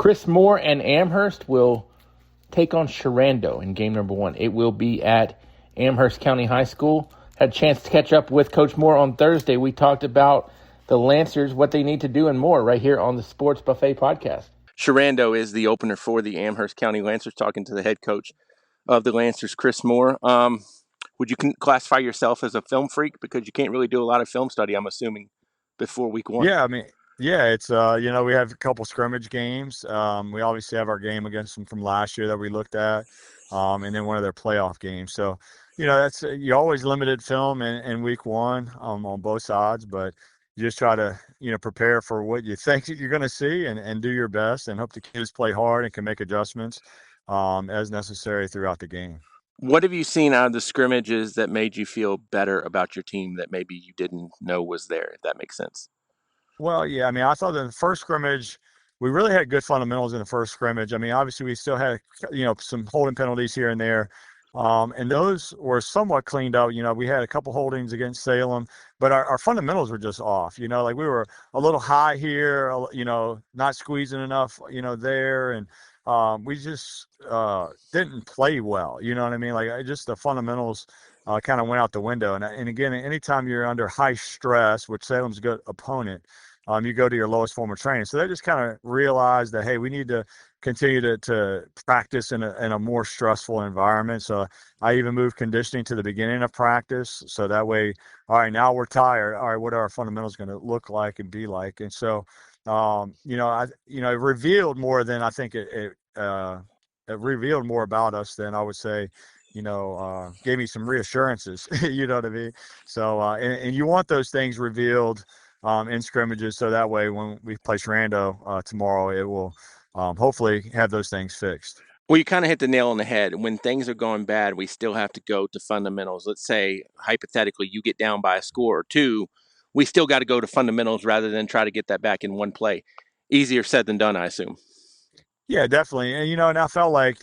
Chris Moore and Amherst will take on Sherando in game number 1. It will be at Amherst County High School. Had a chance to catch up with Coach Moore on Thursday. We talked about the Lancers, what they need to do, and more right here on the Sports Buffet podcast. Sherando is the opener for the Amherst County Lancers, talking to the head coach of the Lancers, Chris Moore. Would you classify yourself as a film freak? Because you can't really do a lot of film study, I'm assuming, before week 1. Yeah, I mean, yeah, it's we have a couple scrimmage games. We obviously have our game against them from last year that we looked at, and then one of their playoff games. So, that's you always limited film in week 1 on both sides, but you just try to prepare for what you think you're going to see and do your best and hope the kids play hard and can make adjustments as necessary throughout the game. What have you seen out of the scrimmages that made you feel better about your team that maybe you didn't know was there, if that makes sense? Well, yeah, I mean, I thought in the first scrimmage, we really had good fundamentals in the first scrimmage. I mean, obviously, we still had, some holding penalties here and there. And those were somewhat cleaned up. We had a couple holdings against Salem, but our fundamentals were just off. Like we were a little high here, not squeezing enough, there. And we just didn't play well. You know what I mean? Like just the fundamentals kind of went out the window. And again, anytime you're under high stress, which Salem's a good opponent, you go to your lowest form of training. So they just kind of realized that, hey, we need to continue to practice in a more stressful environment. So I even moved conditioning to the beginning of practice. So that way, all right, now we're tired. All right, what are our fundamentals going to look like and be like? And so, it revealed more than I think it revealed more about us than I would say, gave me some reassurances, you know what I mean? So, and you want those things revealed in scrimmages. So that way, when we play Sherando tomorrow, it will hopefully have those things fixed. Well, you kind of hit the nail on the head. When things are going bad, we still have to go to fundamentals. Let's say, hypothetically, you get down by a score or 2. We still got to go to fundamentals rather than try to get that back in one play. Easier said than done, I assume. Yeah, definitely. And I felt like,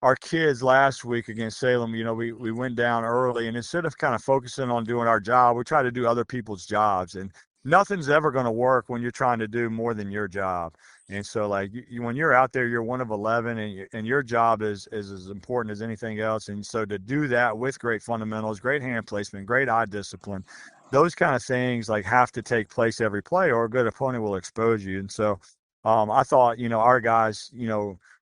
our kids last week against Salem, we went down early, and instead of kind of focusing on doing our job, we try to do other people's jobs. And nothing's ever going to work when you're trying to do more than your job. And so, like, when you're out there, you're one of 11, and your job is as important as anything else. And so to do that with great fundamentals, great hand placement, great eye discipline, those kind of things like have to take place every play, or a good opponent will expose you. And so I thought, our guys,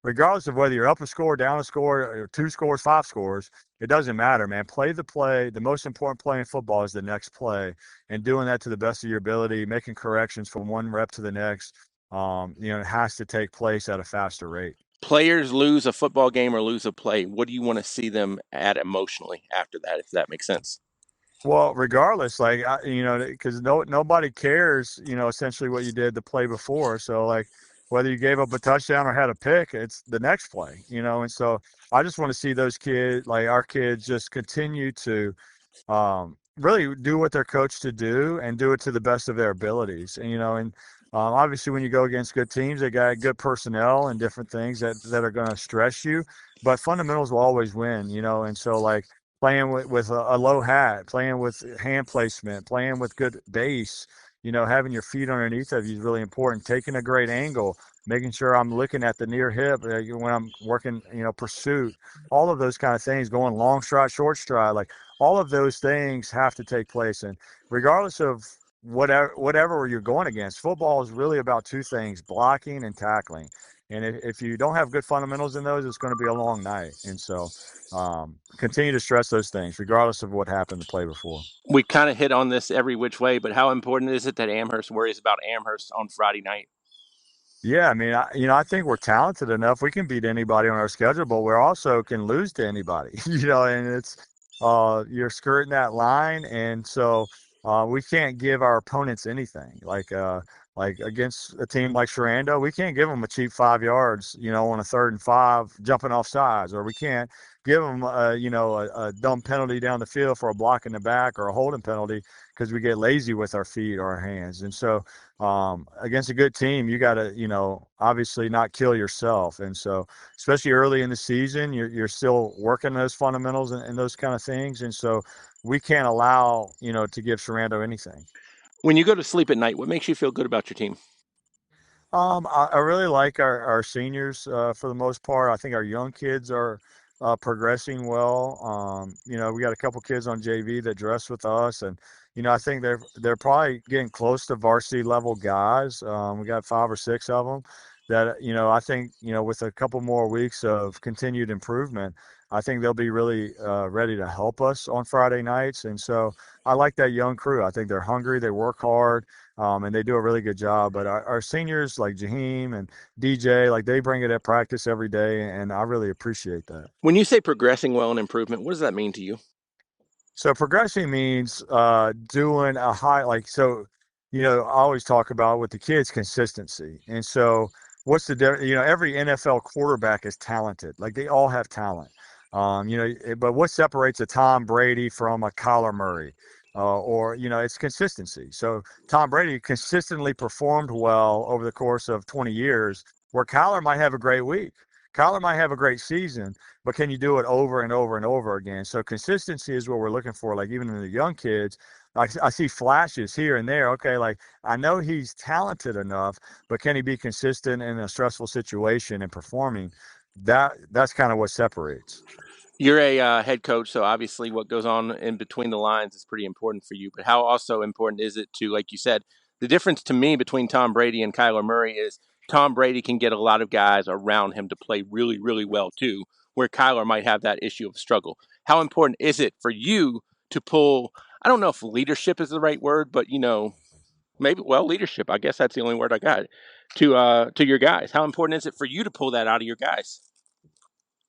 regardless of whether you're up a score, down a score, or 2 scores, 5 scores, it doesn't matter, man. Play the play. The most important play in football is the next play, and doing that to the best of your ability, making corrections from one rep to the next. It has to take place at a faster rate. Players lose a football game or lose a play. What do you want to see them at emotionally after that, if that makes sense? Well, regardless, like, because nobody cares, essentially what you did the play before. So, like, whether you gave up a touchdown or had a pick, it's the next play, and so I just want to see those kids, like our kids, just continue to really do what they're coached to do and do it to the best of their abilities. And obviously when you go against good teams, they got good personnel and different things that are going to stress you, but fundamentals will always win, and so, like, playing with a low hat, playing with hand placement, playing with good base, having your feet underneath of you is really important. Taking a great angle, making sure I'm looking at the near hip when I'm working, pursuit, all of those kind of things, going long stride, short stride, like all of those things have to take place. And regardless of whatever you're going against, football is really about 2 things: blocking and tackling. And if you don't have good fundamentals in those, it's going to be a long night. And so continue to stress those things, regardless of what happened the play before. We kind of hit on this every which way, but how important is it that Amherst worries about Amherst on Friday night? Yeah, I mean, I think we're talented enough. We can beat anybody on our schedule, but we also can lose to anybody, and it's you're skirting that line. And so we can't give our opponents anything. Like against a team like Sherando, we can't give them a cheap 5 yards, on a 3rd and 5 jumping off sides, or we can't give them, a dumb penalty down the field for a block in the back or a holding penalty because we get lazy with our feet or our hands. And so against a good team, you got to, obviously not kill yourself. And so, especially early in the season, you're still working those fundamentals and those kind of things. And so we can't allow, to give Sherando anything. When you go to sleep at night, what makes you feel good about your team? I really like our seniors for the most part. I think our young kids are progressing well. We got a couple kids on JV that dress with us, and I think they're probably getting close to varsity level guys. We got 5 or 6 of them that I think with a couple more weeks of continued improvement, I think they'll be really ready to help us on Friday nights. And so I like that young crew. I think they're hungry, they work hard, and they do a really good job. But our seniors like Jaheim and DJ, like they bring it at practice every day, and I really appreciate that. When you say progressing well and improvement, what does that mean to you? So progressing means doing a high like so. I always talk about with the kids consistency, and so what's the difference? Every NFL quarterback is talented. Like they all have talent. But what separates a Tom Brady from a Kyler Murray? Or it's consistency. So Tom Brady consistently performed well over the course of 20 years, where Kyler might have a great week. Kyler might have a great season, but can you do it over and over and over again? So consistency is what we're looking for. Like even in the young kids, I see flashes here and there. Okay, like I know he's talented enough, but can he be consistent in a stressful situation and performing? That's kind of what separates. You're a head coach, so obviously what goes on in between the lines is pretty important for you. But how also important is it to, like you said, the difference to me between Tom Brady and Kyler Murray is Tom Brady can get a lot of guys around him to play really, really well too, where Kyler might have that issue of struggle. How important is it for you to pull? I don't know if leadership is the right word, but maybe leadership. I guess that's the only word I got to your guys. How important is it for you to pull that out of your guys?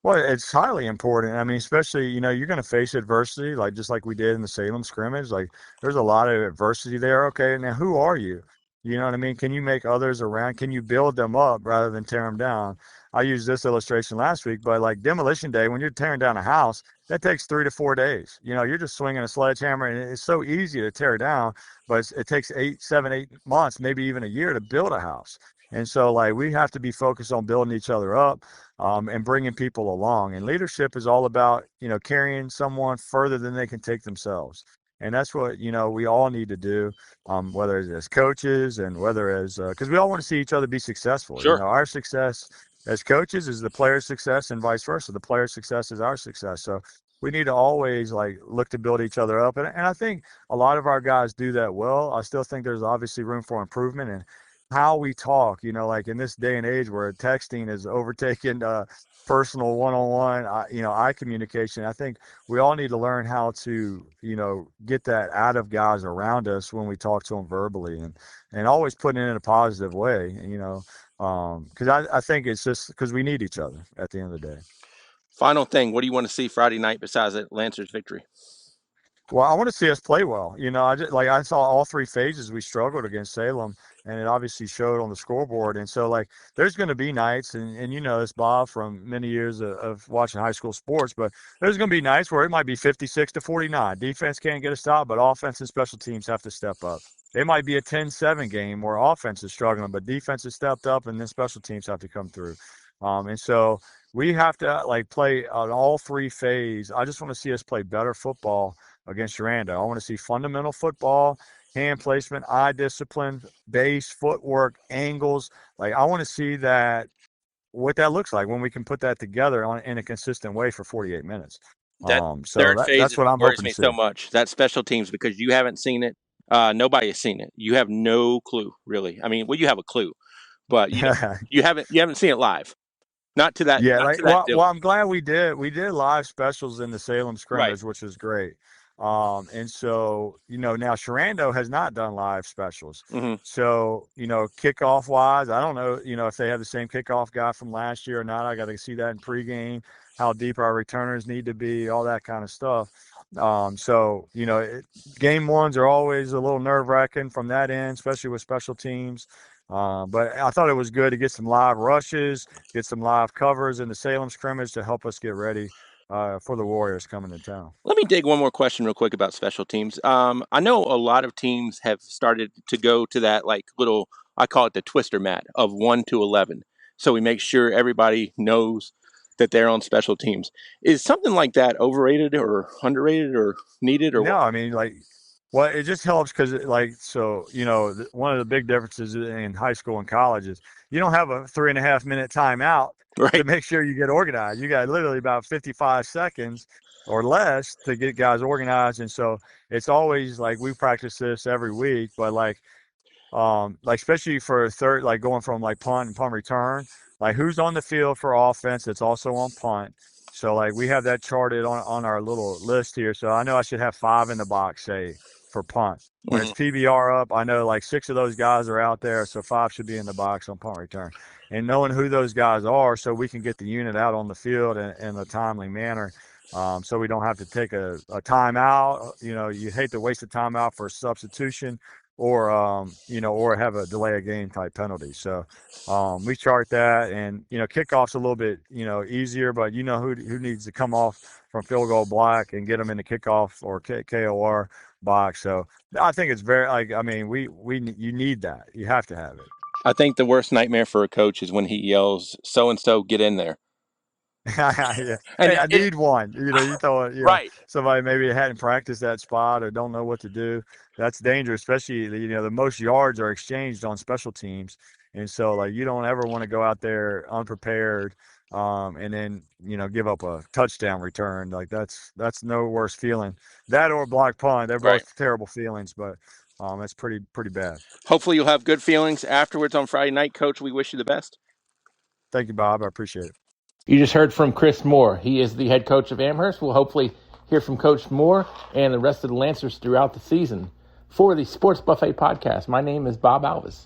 Well, it's highly important. I mean, especially, you're going to face adversity, like just like we did in the Salem scrimmage. Like, there's a lot of adversity there. Okay, now who are you? You know what I mean? Can you make others around? Can you build them up rather than tear them down? I used this illustration last week, but like demolition day, when you're tearing down a house, that takes 3 to 4 days. You're just swinging a sledgehammer, and it's so easy to tear down, but it takes 8, 7, 8 months, maybe even a year to build a house. And so, like, we have to be focused on building each other up and bringing people along. And leadership is all about, carrying someone further than they can take themselves. And that's what, we all need to do, whether it's as coaches and whether as, because we all want to see each other be successful. Sure. Our success as coaches is the player's success and vice versa. The player's success is our success. So we need to always like look to build each other up. And I think a lot of our guys do that well. I still think there's obviously room for improvement. And how we talk, like in this day and age where texting is overtaken personal one-on-one, eye communication. I think we all need to learn how to, get that out of guys around us when we talk to them verbally and always putting it in a positive way, because I think it's just because we need each other at the end of the day. Final thing, what do you want to see Friday night besides that Lancers victory? Well, I want to see us play well. I saw all 3 phases we struggled against Salem, and it obviously showed on the scoreboard. And so, like, there's going to be nights, and you know this, Bob, from many years of watching high school sports, but there's going to be nights where it might be 56-49. Defense can't get a stop, but offense and special teams have to step up. It might be a 10-7 game where offense is struggling, but defense has stepped up, and then special teams have to come through. And so we have to like play on all 3 phases. I just want to see us play better football against Sherando. I want to see fundamental football, hand placement, eye discipline, base, footwork, angles. Like I want to see that what that looks like when we can put that together in a consistent way for 48 minutes. That So third phase that's is what what I'm worries hoping to me so see. much. That special teams because you haven't seen it. Nobody has seen it. You have no clue, really. I mean, well, you have a clue, but you haven't seen it live. Not to that Yeah, not like to that well, depth. I'm glad we did. We did live specials in the Salem Right. scrimmage, which was great. And so now Sherando has not done live specials. Hmm. So kickoff wise, I don't know if they have the same kickoff guy from last year or not. I got to see that in pregame, how deep our returners need to be, all that kind of stuff. So game ones are always a little nerve wracking from that end, especially with special teams. But I thought it was good to get some live rushes, get some live covers in the Salem scrimmage to help us get ready for the Warriors coming to town. Let me dig one more question real quick about special teams. I know a lot of teams have started to go to that like little, I call it the twister mat of 1 to 11. So we make sure everybody knows that they're on special teams. Is something like that overrated or underrated or needed or No, what? I mean, like Well, it just helps because, one of the big differences in high school and college is you don't have a 3.5 minute timeout to Right. make sure you get organized. You got literally about 55 seconds or less to get guys organized. And so it's always like we practice this every week, but like especially for a third, like going from like punt and punt return, like who's on the field for offense that's also on punt. So like we have that charted on our little list here. So I know I should have 5 in the box, say, for punt. When it's Hmm. PBR up, I know like 6 of those guys are out there, so 5 should be in the box on punt return. And knowing who those guys are, so we can get the unit out on the field in a timely manner. So we don't have to take a timeout. You hate to waste a timeout for a substitution or have a delay of game type penalty. So we chart that, and kickoff's a little bit easier, but who needs to come off from field goal block and get them in the kickoff or KOR box. So I think it's very you need that. You have to have it. I think the worst nightmare for a coach is when he yells, "So and so, get in there." Yeah. And Hey, I need one. You throw it, right. somebody maybe hadn't practiced that spot or don't know what to do. That's dangerous, especially, the most yards are exchanged on special teams. And so, like, you don't ever want to go out there unprepared, and then, give up a touchdown return. Like, that's no worse feeling. That or block punt, they're Right. both terrible feelings, but that's pretty bad. Hopefully, you'll have good feelings afterwards on Friday night, Coach. We wish you the best. Thank you, Bob. I appreciate it. You just heard from Chris Moore. He is the head coach of Amherst. We'll hopefully hear from Coach Moore and the rest of the Lancers throughout the season. For the Sports Buffet podcast, my name is Bob Alvis.